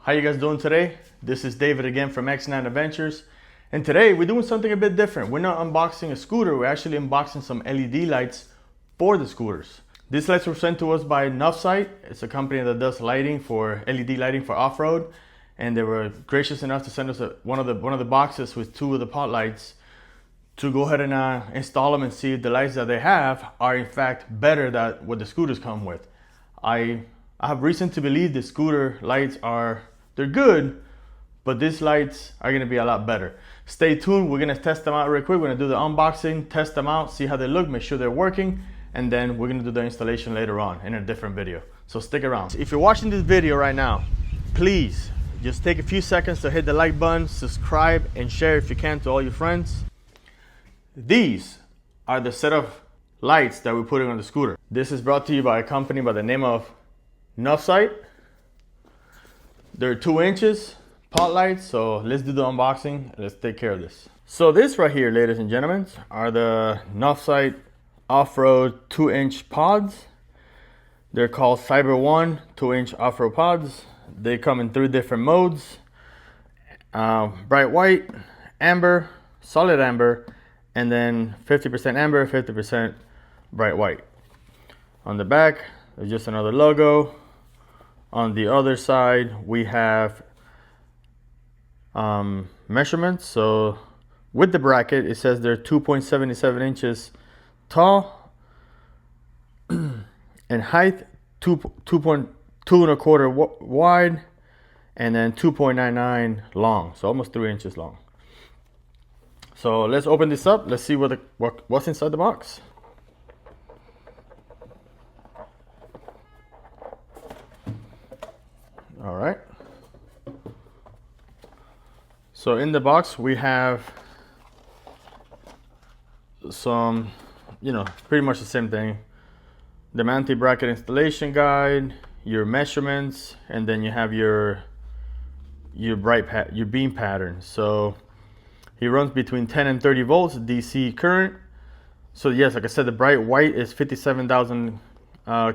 How you guys doing today? This is David again from X9 Adventures, and today we're doing something a bit different. We're not unboxing a scooter, we're actually unboxing some LED lights for the scooters. These lights were sent to us by NOVSIGHT. It's a company that does lighting for LED lighting for off-road, and they were gracious enough to send us one of the boxes with two of the pot lights to go ahead and install them and see if the lights that they have are in fact better than what the scooters come with. I have reason to believe the scooter lights they're good, but these lights are gonna be a lot better. Stay tuned, we're gonna test them out real quick. We're gonna do the unboxing, test them out, see how they look, make sure they're working, and then we're gonna do the installation later on in a different video. So stick around. If you're watching this video right now, please just take a few seconds to hit the like button, subscribe, and share if you can to all your friends. These are the set of lights that we're putting on the scooter. This is brought to you by a company by the name of NOVSIGHT. They're 2 inches pot lights, so let's do the unboxing and let's take care of this. So this right here, ladies and gentlemen, are the NOVSIGHT off-road 2-inch pods. They're called Cyber 1 2-inch off-road pods. They come in 3 different modes: bright white, amber, solid amber, and then 50% amber, 50% bright white. On the back, there's just another logo. On the other side, we have measurements. So with the bracket, it says they're 2.77 inches tall and height 2.125 wide, and then 2.99 long, so almost 3 inches long. So let's open this up. Let's see what's inside the box. All right. So in the box we have some, pretty much the same thing. The mounting bracket installation guide, your measurements, and then you have your beam pattern. So he runs between 10 and 30 volts DC current. So yes, like I said, the bright white is 57,000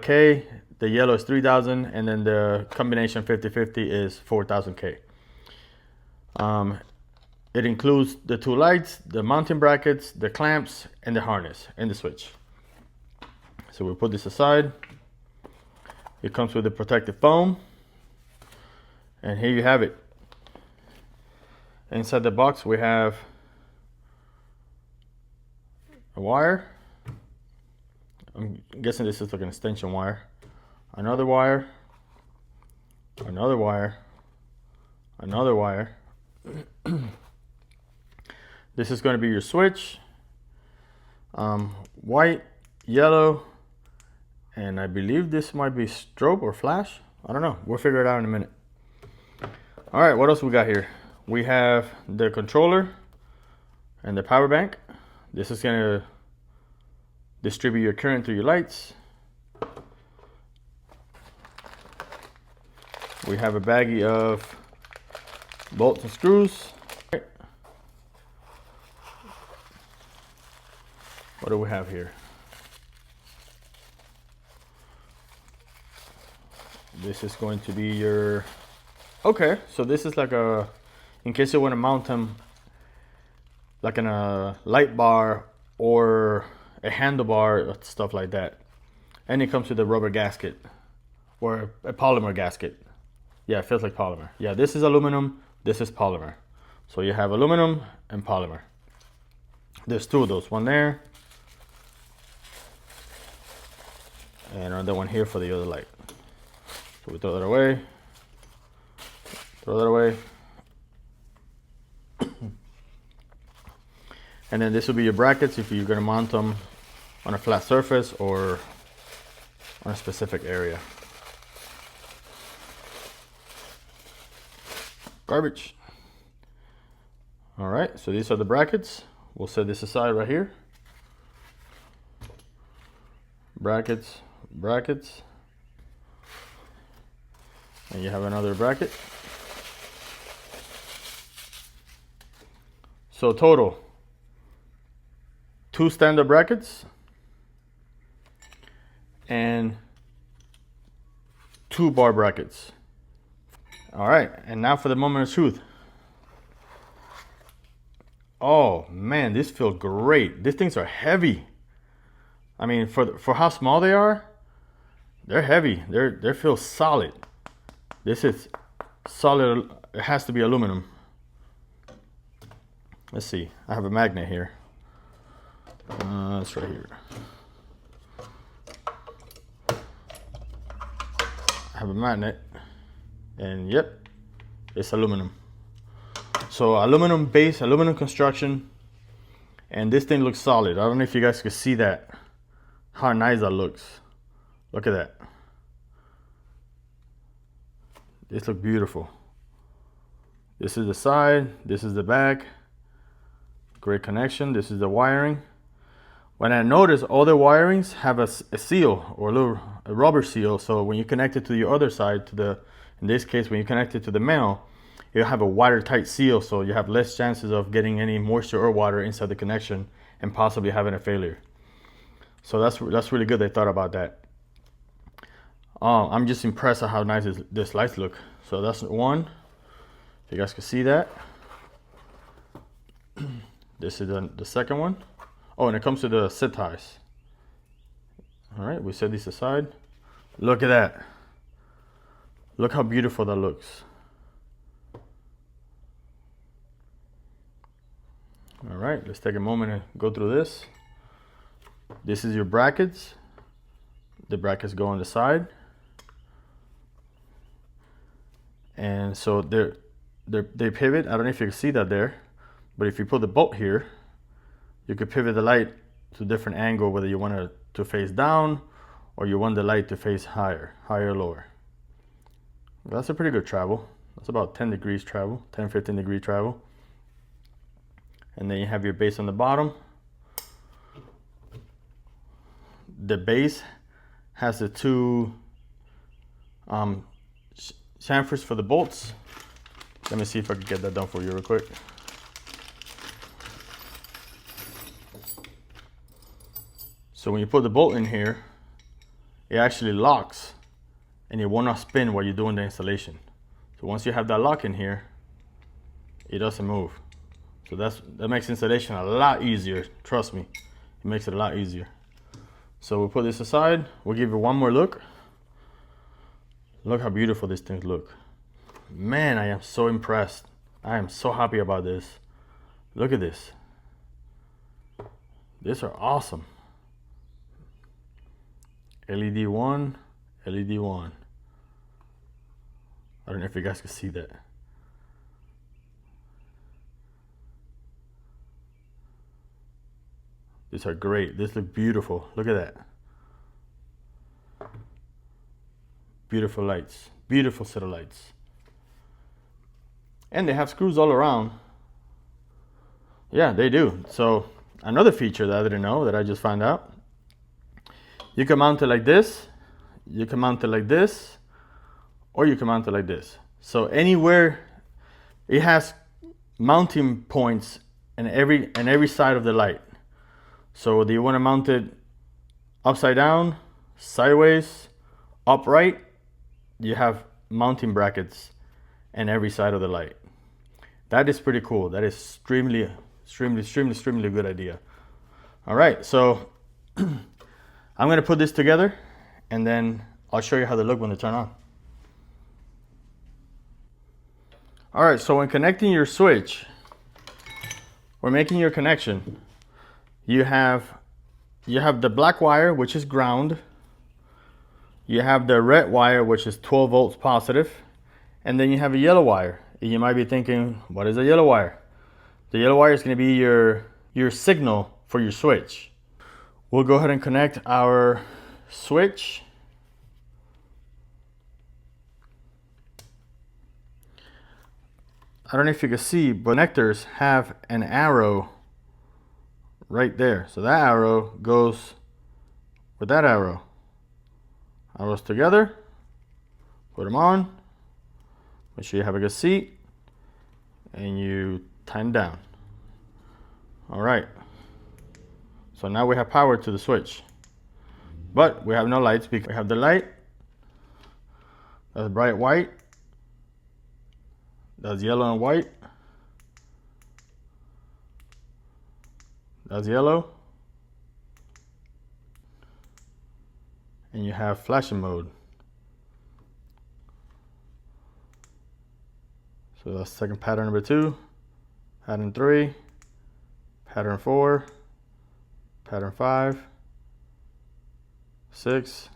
K, the yellow is 3,000, and then the combination 50-50 is 4,000 K. It includes the 2 lights, the mounting brackets, the clamps, and the harness, and the switch. So we'll put this aside. It comes with the protective foam, and here you have it. Inside the box we have a wire. I'm guessing this is like an extension wire. Another wire, another wire, another wire. This is going to be your switch. White, yellow, and I believe this might be strobe or flash. I don't know. We'll figure it out in a minute. All right, what else we got here? We have the controller and the power bank. This is going to distribute your current through your lights. We have a baggie of bolts and screws. What do we have here? This is going to be your, okay, so this is like in case you want to mount them like in a light bar or a handlebar, stuff like that. And it comes with a rubber gasket or a polymer gasket. Yeah, it feels like polymer. Yeah, this is aluminum, this is polymer. So you have aluminum and polymer. There's 2 of those, one there and another one here for the other light. So we throw that away, throw that away. And then this will be your brackets if you're gonna mount them on a flat surface or on a specific area. Garbage. All right, so these are the brackets. We'll set this aside right here. Brackets, brackets. And you have another bracket. So total, 2 standard brackets and 2 bar brackets. All right, and now for the moment of truth. Oh man, these feel great. These things are heavy. I mean, for how small they are, they're heavy. They feel solid. This is solid. It has to be aluminum. Let's see. I have a magnet here. It's right here. I have a magnet, and yep, it's aluminum. So aluminum base, aluminum construction, and this thing looks solid. I don't know if you guys can see that, how nice that looks. Look at that. This looks beautiful. This is the side, this is the back. Great connection. This is the wiring. When I notice all the wirings have a seal or a rubber seal, so when you connect it to the other side, in this case, when you connect it to the male, you'll have a watertight seal, so you have less chances of getting any moisture or water inside the connection and possibly having a failure. So that's really good they thought about that. I'm just impressed at how nice this lights look. So that's one. If you guys can see that. This is the second one. Oh, and it comes to the zip ties. All right, we set these aside. Look at that. Look how beautiful that looks. All right, let's take a moment and go through this. This is your brackets. The brackets go on the side. And so they pivot. I don't know if you can see that there, but if you put the bolt here, you could pivot the light to a different angle, whether you want it to face down or you want the light to face higher or lower. That's a pretty good travel. That's about 10 degrees travel, 10, 15 degree travel. And then you have your base on the bottom. The base has the two chamfers for the bolts. Let me see if I can get that done for you real quick. So when you put the bolt in here, it actually locks and it will not spin while you're doing the installation. So once you have that lock in here, it doesn't move. So that makes installation a lot easier. Trust me, it makes it a lot easier. So we'll put this aside. We'll give it one more look. Look how beautiful these things look. Man, I am so impressed. I am so happy about this. Look at this. These are awesome. LED 1, LED 1. I don't know if you guys can see that. These are great. This looks beautiful. Look at that. Beautiful lights. Beautiful set of lights. And they have screws all around. Yeah, they do. So another feature that I didn't know that I just found out. You can mount it like this, you can mount it like this, or you can mount it like this. So anywhere, it has mounting points in every side of the light. So do you want to mount it upside down, sideways, upright? You have mounting brackets in every side of the light. That is pretty cool. That is extremely good idea. All right, so I'm gonna put this together and then I'll show you how they look when they turn on. All right, so when connecting your switch, or making your connection, you have the black wire, which is ground. You have the red wire, which is 12 volts positive, and then you have a yellow wire. And you might be thinking, what is a yellow wire? The yellow wire is gonna be your signal for your switch. We'll go ahead and connect our switch. I don't know if you can see, but connectors have an arrow right there. So that arrow goes with that arrow. Arrows together, put them on, make sure you have a good seat, and you tighten down. All right. So now we have power to the switch, but we have no lights because we have the light, that's bright white, That's yellow and white. That's yellow. And you have flashing mode. So that's second pattern number 2, pattern 3, pattern 4, pattern 5, 6,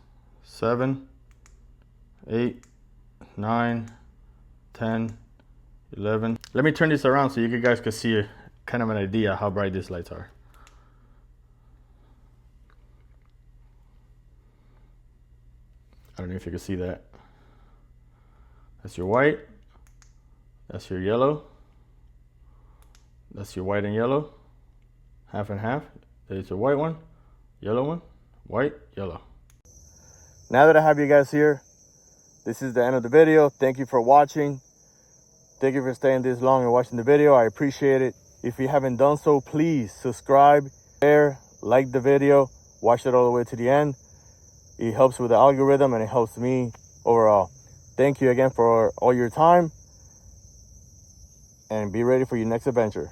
7, 8, 9, 10, 11. Let me turn this around so you guys can see kind of an idea how bright these lights are. I don't know if you can see that. That's your white. That's your yellow. That's your white and yellow. Half and half. There's your white one, yellow one, white, yellow. Now that I have you guys here, this is the end of the video. Thank you for watching. Thank you for staying this long and watching the video. I appreciate it. If you haven't done so, please subscribe, share, like the video, watch it all the way to the end. It helps with the algorithm and it helps me overall. Thank you again for all your time, and be ready for your next adventure.